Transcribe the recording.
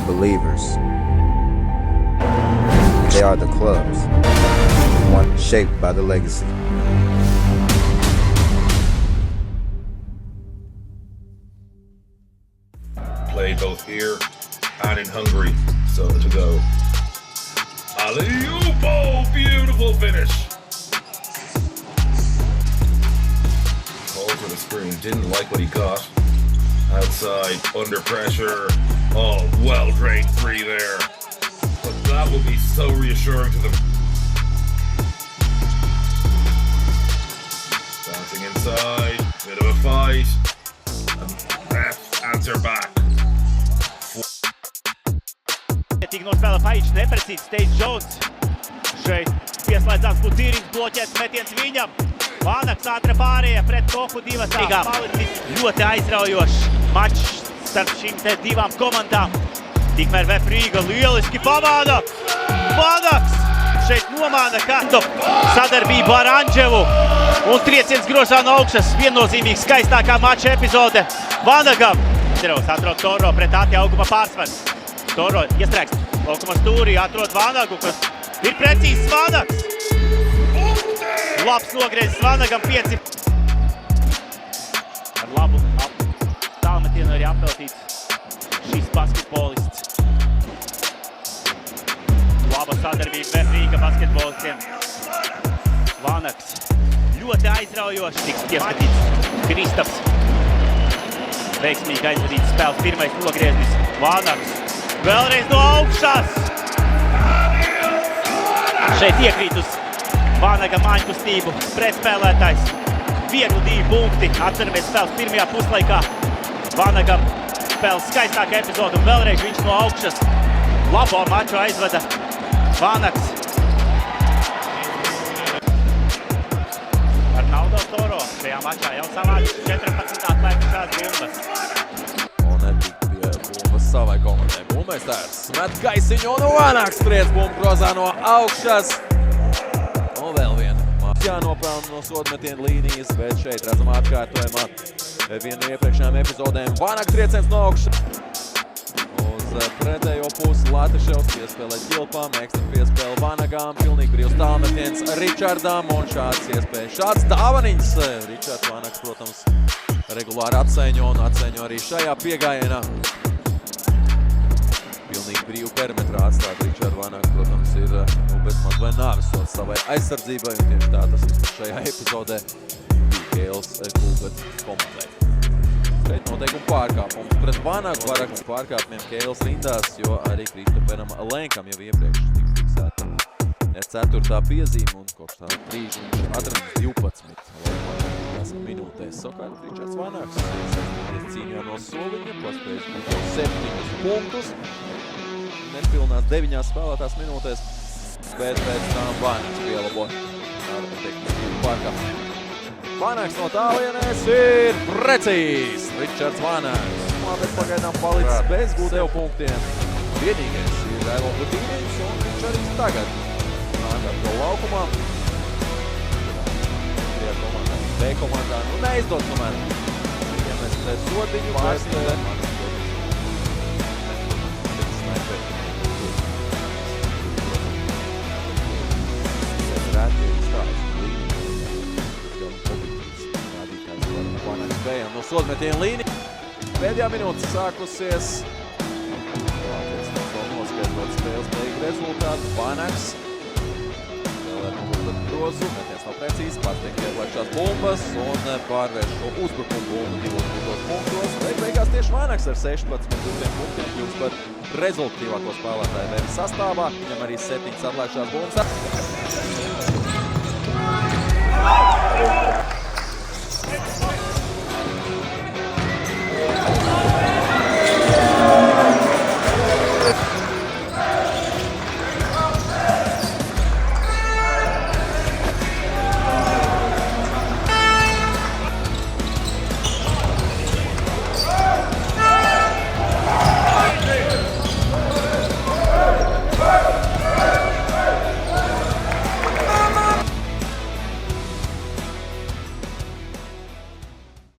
believers. They are the clubs, one shaped by the legacy. Played both here and in Hungary, so to go. Alley-oop! Oh, beautiful finish. Called for the screen, didn't like what he got. Outside, under pressure. Oh, well-trained three there. But that will be so reassuring to them. Bouncing inside, bit of a fight. And ref answer back. No spēlē Pajičs neprecīzi, Stejs Jones. Šeit pieslēdzās Butīriņš, bloķēts metiens viņam. Vanaks ātra pārējā pret Kohu divatā. Palicis ļoti aizraujošs mačs starp šīm te divām komandām. Tikmēr VF Rīga lieliski pamāna. Vanaks šeit nomāna kādu sadarbību ar Anģevu. Un trieciens grozā no augšas. Viennozīmīgi skaistākā mača epizode Vanagam. Atrod Toro pret Āti auguma pārsvars. Toro iestrēgst laukuma stūrī, atrod Vanagu, kas ir precīzs Vanaks. Labs nogriezis Vanagam 5. Ar labu tālmetienu arī apveltīts šīs basketbolists. Laba sadarbība VF Rīga basketbolistiem. Vanaks ļoti aizraujoši tiks ieskatīts Kristaps. Veiksmīgi aizvadīts spēles pirmais nogrieznis Vanaks. Vēlreiz no augšas. Šeit iekrīt uz Vanaga māņkustību pretspēlētājs. 1-2 punkti. Atceramies spēles pirmajā puslaikā. Vanagam spēles skaistākā epizode un vēlreiz viņš no augšas. Labo maču aizvada Vanaks. Arnaldo Toro šajā mačā jau savācis 14 atlēkušās bumbas. Savai komandai. Bumbmeistars met gaisiņu un Vanaks skriet bumbu grozā no augšas. Un vēl viena. Jānopelna no sodmetiena līnijas, bet šeit redzam atkārtojumā vienu no iepriekšējām epizodēm. Vanaks trieciens no augšas. Uz pretējo pusi Latiševs piespēlē Ķilpām, ekstra piespēle Vanagām, pilnīgi brīvs tālmetiens Ričardam un šāds iespējas. Šāds dāvaniņš. Ričards Vanaks, protams, regulāri atsaiņo un atsaiņo arī šajā piegājienā. Pilnīgi brīvu perimetrā atstāt Ričardu Vanagu, protams, ir pēc maz vai nāvisots savai aizsardzībai, un tieši tā tas vismaz šajā epizodē bija Kēls Kulgat komandai. Šeit noteikumi pārkāpums pret Vanagu, vairāk pārkāpumiem Kēls rindās, jo arī Kristoferam Lenkam jau iepriekš tiks fiksēta 4. piezīme, un kopš tā brīža viņš atrādās 12 minūtēs. Savukārt Ričards Vanags cīņā no soliņa, paspējis būt 7 punktus. Nepilnās 9 spēlētās minūtēs, bet pēc tam Vanaks pielabo ar tehnisku pārkāpumu. Vanaks no tālienes ir precīzs. Ričards Vanaks. Bet pagaidām palicis bez gūtēju punktiem. Vienīgais ir Ailo Butīriņš, un viņš arī tagad nāk ar to laukumā. B komandā neizdod tomēr. Ja mēs pēc sodiņu pārsniedam. No sodmetiena līnija. Pēdējā minūte sākusies. Noskaidrot spēles beigu rezultātu. Vanaks spēlē nogurdat grozu. Metiens nav precīzi. Pārtiek ieplēkšās bumbas un pārvērš šo uzbrukumu bumbu 2 punktos. Beigās tieši Vanaks ar 16 punktiem kļūst par rezultatīvāko spēlētāju vēl sastāvā. Viņam arī 7 atlēkšās bumbas.